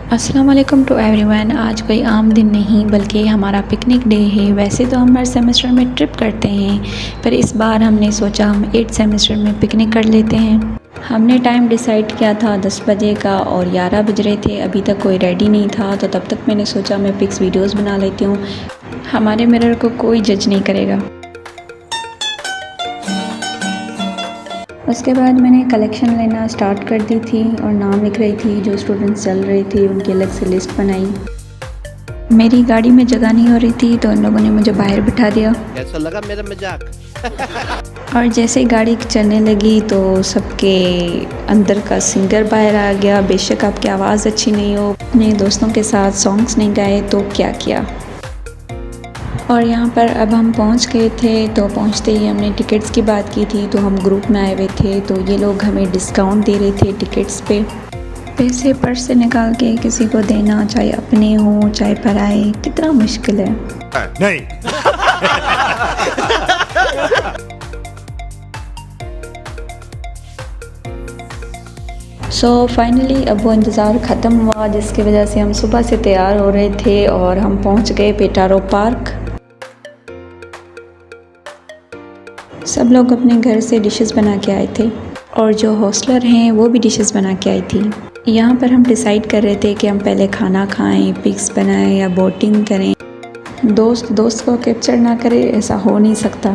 अस्सलाम वालेकुम to everyone. आज कोई आम दिन नहीं बल्कि हमारा पिकनिक डे है। वैसे तो हम हर सेमेस्टर में ट्रिप करते हैं, पर इस बार हमने सोचा हम 8th सेमेस्टर में पिकनिक कर लेते हैं। हमने टाइम डिसाइड किया था 10 बजे का और 11 बज रहे थे, अभी तक कोई रेडी नहीं था। तो तब तक मैंने सोचा मैं पिक्स वीडियोस बना लेती हूँ, हमारे मिरर को कोई जज नहीं करेगा। उसके बाद मैंने कलेक्शन लेना स्टार्ट कर दी थी और नाम लिख रही थी। जो स्टूडेंट्स चल रहे थे उनकी अलग से लिस्ट बनाई। मेरी गाड़ी में जगह नहीं हो रही थी तो उन लोगों ने मुझे बाहर बिठा दिया। कैसा लगा मेरा मजाक? और जैसे ही गाड़ी चलने लगी तो सबके अंदर का सिंगर बाहर आ गया। बेशक आपकी आवाज़ अच्छी नहीं हो, अपने दोस्तों के साथ सॉन्ग्स नहीं गाए तो क्या किया। और यहाँ पर अब हम पहुँच गए थे। तो पहुँचते ही हमने टिकट्स की बात की थी, तो हम ग्रुप में आए हुए थे। तो ये लोग हमें डिस्काउंट दे रहे थे टिकट्स पे। पैसे पर्स से निकाल के किसी को देना, चाहे अपने हो चाहे पराए, कितना मुश्किल है। नहीं। सो फाइनली अब वो इंतज़ार ख़त्म हुआ, जिसकी वजह से हम सुबह से तैयार हो रहे थे और हम पहुँच गए पेटारो पार्क। सब लोग अपने घर से डिशेस बना के आए थे और जो हॉस्टलर हैं वो भी डिशेस बना के आई थी। यहाँ पर हम डिसाइड कर रहे थे कि हम पहले खाना खाएं, पिक्स बनाएं या बोटिंग करें। दोस्त को कैप्चर ना करे ऐसा हो नहीं सकता।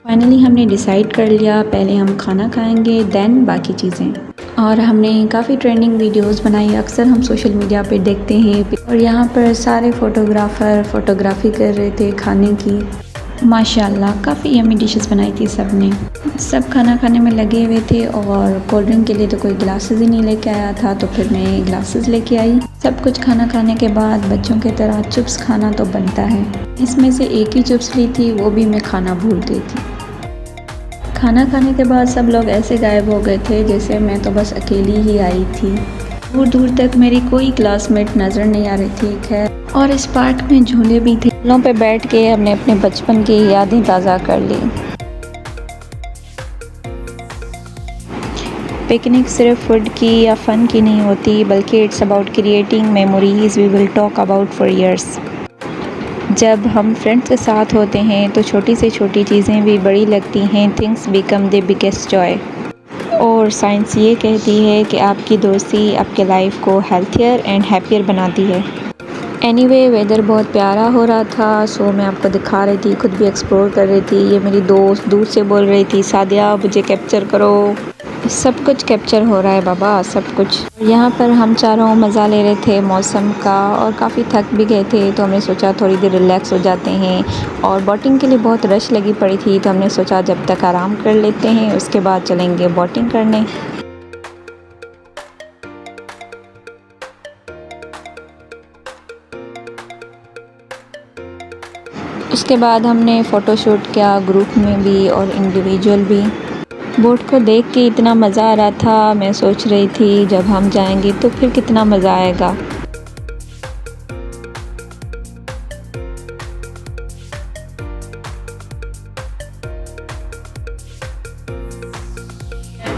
फाइनली हमने डिसाइड कर लिया पहले हम खाना खाएंगे देन बाकी चीज़ें। और हमने काफ़ी ट्रेंडिंग वीडियोस बनाई, अक्सर हम सोशल मीडिया पे देखते हैं। और यहाँ पर सारे फ़ोटोग्राफ़र फ़ोटोग्राफी कर रहे थे खाने की। माशाल्लाह काफ़ी यमी डिशेस बनाई थी सबने। सब खाना खाने में लगे हुए थे और कोल्ड ड्रिंक के लिए तो कोई ग्लासेस ही नहीं लेके आया था, तो फिर मैं ग्लासेस लेके आई। सब कुछ खाना खाने के बाद बच्चों की तरह चिप्स खाना तो बनता है। इसमें से एक ही चिप्स ली थी, वो भी मैं खाना भूल गई थी। खाना खाने के बाद सब लोग ऐसे गायब हो गए थे जैसे मैं तो बस अकेली ही आई थी। दूर दूर तक मेरी कोई क्लासमेट नज़र नहीं आ रही थी। खैर, और इस पार्क में झूले भी थे। झूलों पे बैठ के हमने अपने बचपन की यादें ताज़ा कर ली। पिकनिक सिर्फ फूड की या फ़न की नहीं होती, बल्कि it's about creating memories we will talk about for years. जब हम फ्रेंड्स के साथ होते हैं तो छोटी से छोटी चीज़ें भी बड़ी लगती हैं। Things become the biggest Joy. और साइंस ये कहती है कि आपकी दोस्ती आपके लाइफ को हेल्थियर एंड हैप्पियर बनाती है। एनीवे, वेदर बहुत प्यारा हो रहा था, सो मैं आपको दिखा रही थी, खुद भी एक्सप्लोर कर रही थी। ये मेरी दोस्त दूर से बोल रही थी, सादिया मुझे कैप्चर करो। सब कुछ कैप्चर हो रहा है बाबा, सब कुछ। यहाँ पर हम चारों मज़ा ले रहे थे मौसम का और काफ़ी थक भी गए थे, तो हमने सोचा थोड़ी देर रिलैक्स हो जाते हैं। और बोटिंग के लिए बहुत रश लगी पड़ी थी, तो हमने सोचा जब तक आराम कर लेते हैं उसके बाद चलेंगे बोटिंग करने। उसके बाद हमने फ़ोटोशूट किया, ग्रुप में भी और इंडिविजुअल भी। बोट को देख के इतना मज़ा आ रहा था, मैं सोच रही थी जब हम जाएंगे तो फिर कितना मज़ा आएगा।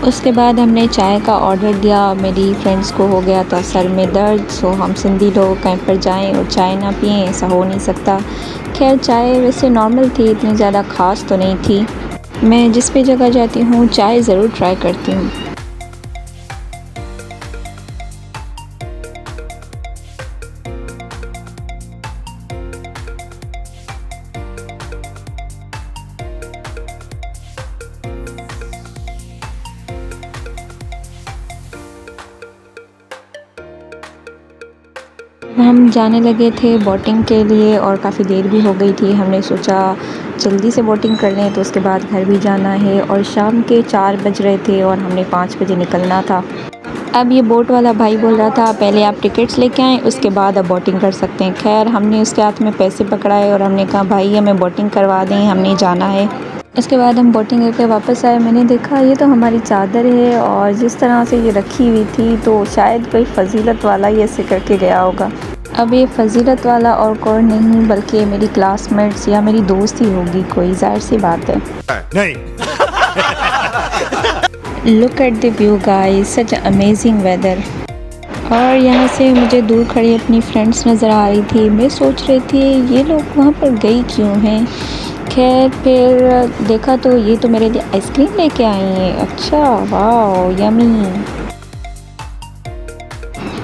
उसके बाद हमने चाय का ऑर्डर दिया। मेरी फ्रेंड्स को हो गया था सर में दर्द, सो हम सिंधी लोग कहीं पर जाएं और चाय ना पिएं ऐसा हो नहीं सकता। खैर, चाय वैसे नॉर्मल थी, इतनी ज़्यादा ख़ास तो नहीं थी। मैं जिस भी जगह जाती हूँ चाय ज़रूर ट्राई करती हूँ। हम जाने लगे थे बोटिंग के लिए और काफ़ी देर भी हो गई थी। हमने सोचा जल्दी से बोटिंग कर लें, तो उसके बाद घर भी जाना है। और शाम के 4 बज रहे थे और हमने 5 बजे निकलना था। अब ये बोट वाला भाई बोल रहा था पहले आप टिकट्स लेके आएँ, उसके बाद आप बोटिंग कर सकते हैं। खैर, हमने उसके हाथ में पैसे पकड़ाए और हमने कहा भाई हमें बोटिंग करवा दें, हमने जाना है। उसके बाद हम बोटिंग करके वापस आए। मैंने देखा ये तो हमारी चादर है और जिस तरह से ये रखी हुई थी तो शायद कोई फजीलत वाला ये ऐसे करके गया होगा। अब ये फजीलत वाला और कोई नहीं बल्कि मेरी क्लासमेट्स या मेरी दोस्त ही होगी कोई, जाहिर सी बात है। नहीं। Look at the view guys, such amazing weather. और यहाँ से मुझे दूर खड़ी अपनी फ्रेंड्स नज़र आ रही थी। मैं सोच रही थी ये लोग वहाँ पर गई क्यों हैं। खैर फिर देखा तो ये तो मेरे लिए आइसक्रीम लेके आई हैं। अच्छा वाह यमी।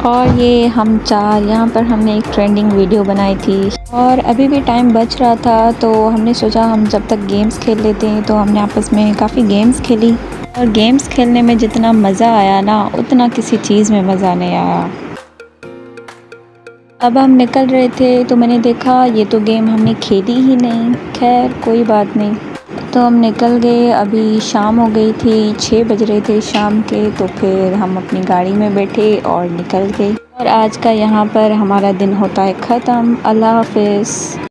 और ये हम चार यहाँ पर हमने एक ट्रेंडिंग वीडियो बनाई थी और अभी भी टाइम बच रहा था तो हमने सोचा हम जब तक गेम्स खेल लेते हैं। तो हमने आपस में काफ़ी गेम्स खेली और गेम्स खेलने में जितना मज़ा आया ना उतना किसी चीज़ में मज़ा नहीं आया। अब हम निकल रहे थे तो मैंने देखा ये तो गेम हमने खेली ही नहीं। खैर कोई बात नहीं, तो हम निकल गए। अभी शाम हो गई थी, 6 बज रहे थे शाम के। तो फिर हम अपनी गाड़ी में बैठे और निकल गए और आज का यहाँ पर हमारा दिन होता है ख़त्म। अल्लाह हाफ़िज़।